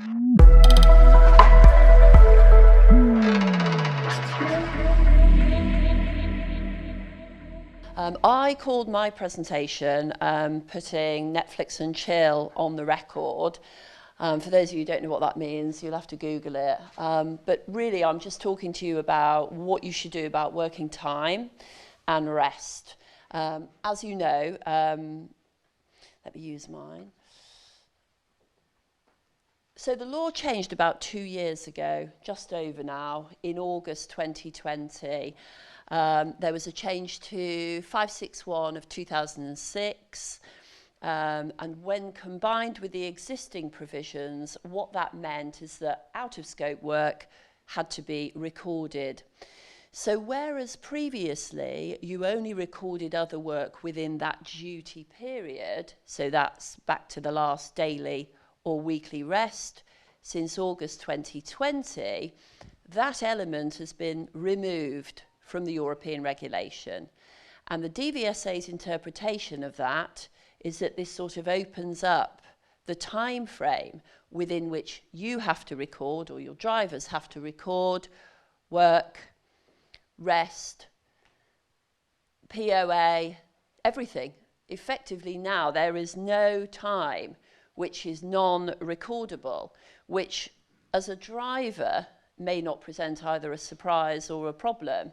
I called my presentation putting Netflix and chill on the record. For those of you who don't know what that means, you'll have to Google it. But really, I'm just talking to you about what you should do about working time and rest. As you know, let me use mine. So the law changed about 2 years ago, just over now, in August 2020. There was a change to 561 of 2006, and when combined with the existing provisions, what that meant is that out-of-scope work had to be recorded. So whereas previously you only recorded other work within that duty period, so that's back to the last daily or weekly rest, since August 2020, that element has been removed from the European regulation. And the DVSA's interpretation of that is that this sort of opens up the time frame within which you have to record, or your drivers have to record, work, rest, POA, everything. Effectively now there is no time which is non-recordable, which as a driver may not present either a surprise or a problem.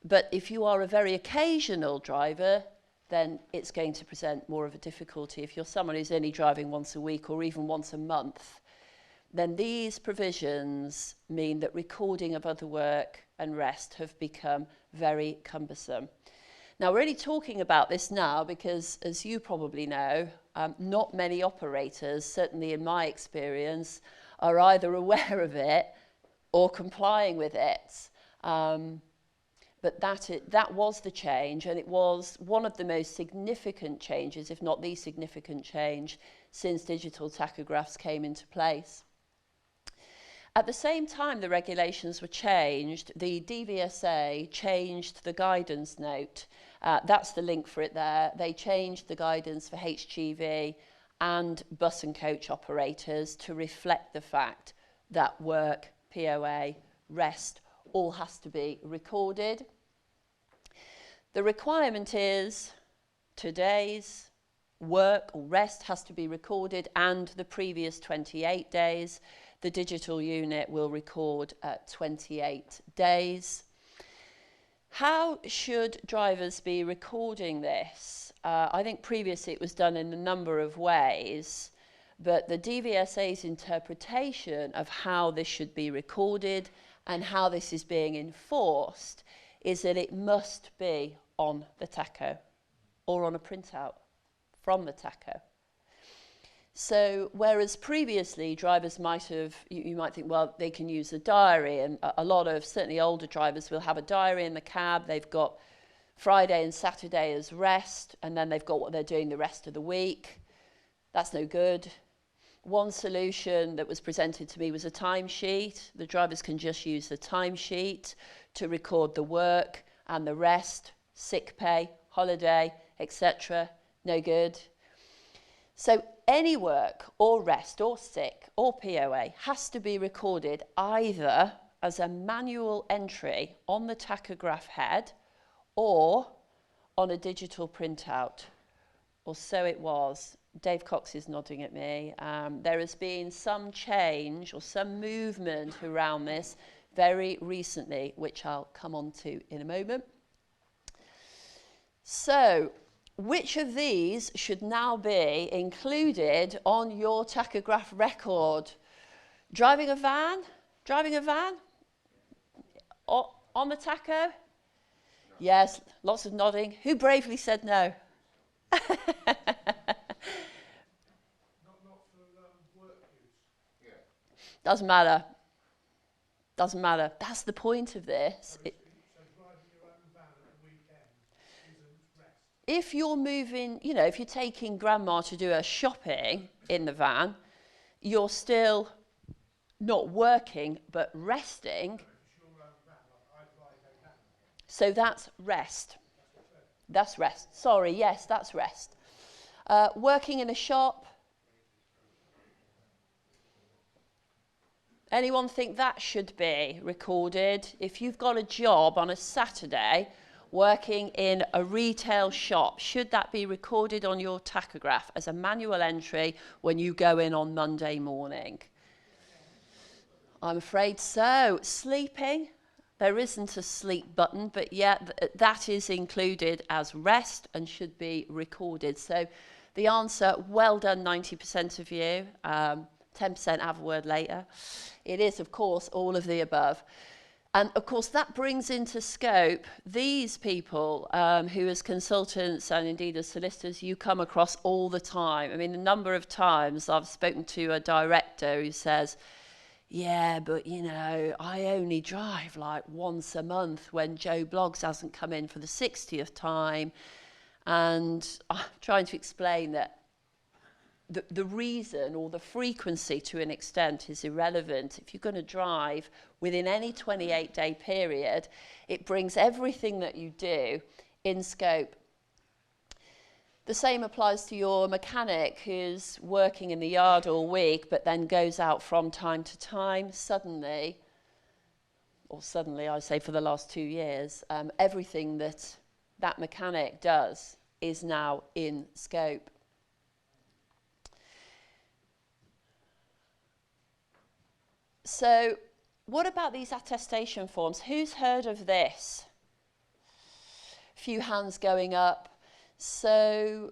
But if you are a very occasional driver, then it's going to present more of a difficulty. If you're someone who's only driving once a week or even once a month, then these provisions mean that recording of other work and rest have become very cumbersome. Now, we're only talking about this now because, as you probably know, not many operators, certainly in my experience, are either aware of it or complying with it. But that was the change, and it was one of the most significant changes, if not the significant change, since digital tachographs came into place. At the same time the regulations were changed, the DVSA changed the guidance note. That's the link for it there. They changed the guidance for HGV and bus and coach operators to reflect the fact that work, POA, rest, all has to be recorded. The requirement is today's work or rest has to be recorded, and the previous 28 days. The digital unit will record 28 days. How should drivers be recording this? I think previously it was done in a number of ways, but the DVSA's interpretation of how this should be recorded and how this is being enforced is that it must be on the tacho or on a printout from the tacho. So whereas previously drivers might have, you might think, well, they can use a diary, and a lot of certainly older drivers will have a diary in the cab. They've got Friday and Saturday as rest, and then they've got what they're doing the rest of the week. That's no good. One solution that was presented to me was a timesheet. The drivers can just use the timesheet to record the work and the rest, sick pay, holiday, etc. No good. So any work or rest or sick or POA has to be recorded either as a manual entry on the tachograph head or on a digital printout, or so it was. Dave Cox is nodding at me. There has been some change or some movement around this very recently, which I'll come on to in a moment. So, which of these should now be included on your tachograph record? Driving a van? Driving a van? On the tacho? No. Yes, lots of nodding. Who bravely said no? Not for work use. Yeah. Doesn't matter. Doesn't matter. That's the point of this. So driving your own van at the weekend isn't rest. If you're moving, you know, if you're taking grandma to do her shopping in the van, you're still not working but resting. If it's your own van, like I drive a van. So that's rest. That's rest. Sorry, yes, that's rest. Working in a shop. Anyone think that should be recorded? If you've got a job on a Saturday working in a retail shop, should that be recorded on your tachograph as a manual entry when you go in on Monday morning? I'm afraid so. Sleeping, there isn't a sleep button, but yet that is included as rest and should be recorded. So the answer, well done 90% of you, 10% have a word later. It is, of course, all of the above. And of course, that brings into scope these people who as consultants and indeed as solicitors, you come across all the time. I mean, the number of times I've spoken to a director who says, yeah, but you know, I only drive like once a month when Joe Bloggs hasn't come in for the 60th time. And I'm trying to explain that the reason or the frequency to an extent is irrelevant. If you're going to drive within any 28-day period, it brings everything that you do in scope. The same applies to your mechanic who's working in the yard all week but then goes out from time to time. Suddenly I say for the last 2 years, everything that mechanic does is now in scope. So what about these attestation forms? Who's heard of this? A few hands going up. So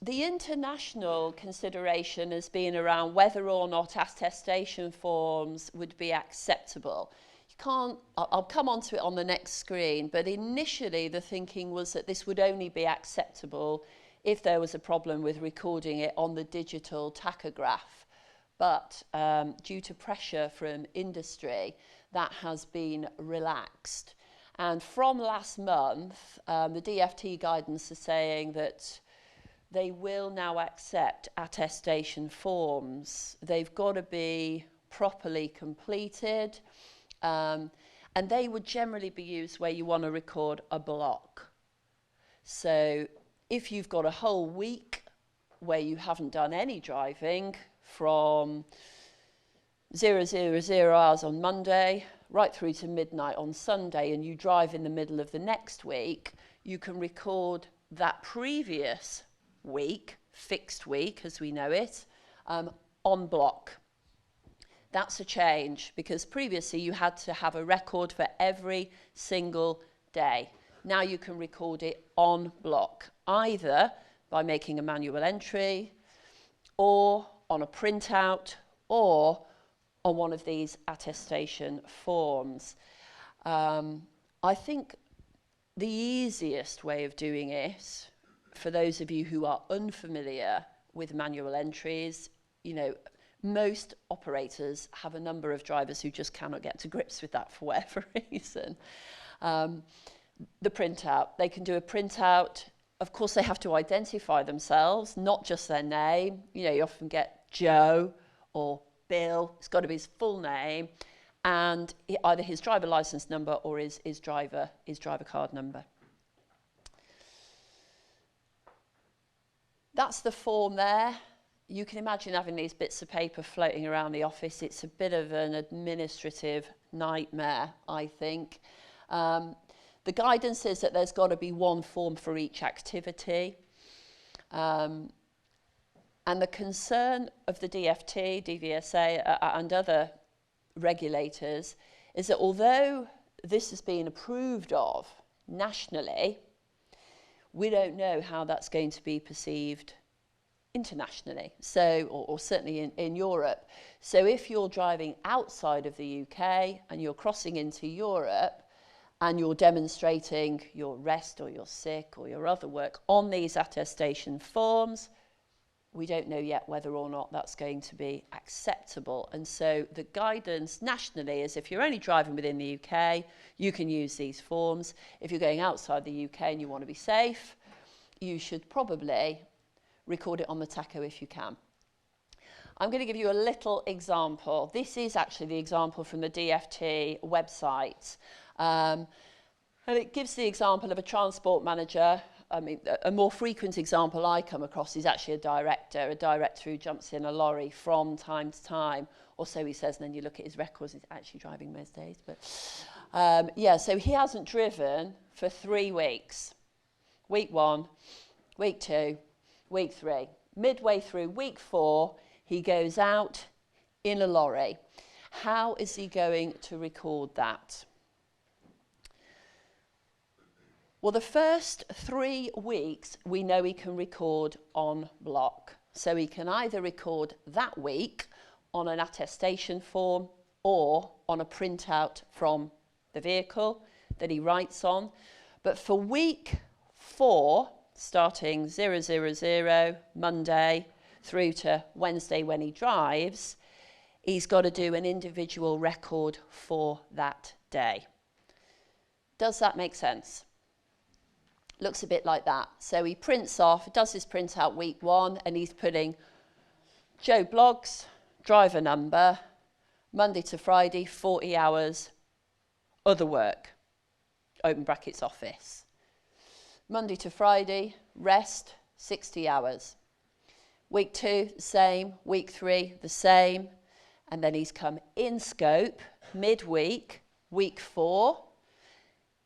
the international consideration has been around whether or not attestation forms would be acceptable. You can't, I'll come on to it on the next screen, but initially the thinking was that this would only be acceptable if there was a problem with recording it on the digital tachograph. But due to pressure from industry, that has been relaxed. And from last month, the DFT guidance is saying that they will now accept attestation forms. They've got to be properly completed, and they would generally be used where you want to record a block. So if you've got a whole week where you haven't done any driving, from 000 hours on Monday right through to midnight on Sunday, and you drive in the middle of the next week, you can record that previous week, fixed week as we know it, on block. That's a change because previously you had to have a record for every single day. Now you can record it on block, either by making a manual entry or on a printout or on one of these attestation forms. I think the easiest way of doing it, for those of you who are unfamiliar with manual entries, you know, most operators have a number of drivers who just cannot get to grips with that for whatever reason. The printout, they can do a printout. Of course, they have to identify themselves, not just their name. You know, you often get Joe or Bill. It's got to be his full name and either his driver license number or his driver card number. That's the form there. You can imagine having these bits of paper floating around the office. It's a bit of an administrative nightmare, I think. The guidance is that there's got to be one form for each activity. And the concern of the DFT, DVSA and other regulators is that although this has been approved of nationally, we don't know how that's going to be perceived internationally, so or certainly in Europe. So if you're driving outside of the UK and you're crossing into Europe and you're demonstrating your rest or your sick or your other work on these attestation forms, we don't know yet whether or not that's going to be acceptable. And so the guidance nationally is if you're only driving within the UK, you can use these forms. If you're going outside the UK and you want to be safe, you should probably record it on the tacho if you can. I'm going to give you a little example. This is actually the example from the DFT website. And it gives the example of a transport manager I mean, a more frequent example I come across is actually a director who jumps in a lorry from time to time, or so he says, and then you look at his records, he's actually driving most days. But yeah, so he hasn't driven for 3 weeks. Week 1, week 2, week 3. Midway through week 4, he goes out in a lorry. How is he going to record that? Well, the first 3 weeks, we know he can record on block. So he can either record that week on an attestation form or on a printout from the vehicle that he writes on. But for week 4, starting 000, Monday, through to Wednesday when he drives, he's got to do an individual record for that day. Does that make sense? Looks a bit like that. So he prints off, does his printout week 1, and he's putting Joe Bloggs, driver number, Monday to Friday, 40 hours, other work, open brackets, office. Monday to Friday, rest, 60 hours. Week 2, the same. Week 3, the same. And then he's come in scope, midweek, week 4.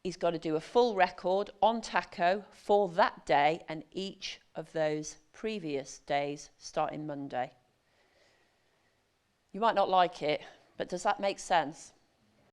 He's got to do a full record on TACO for that day and each of those previous days starting Monday. You might not like it, but does that make sense?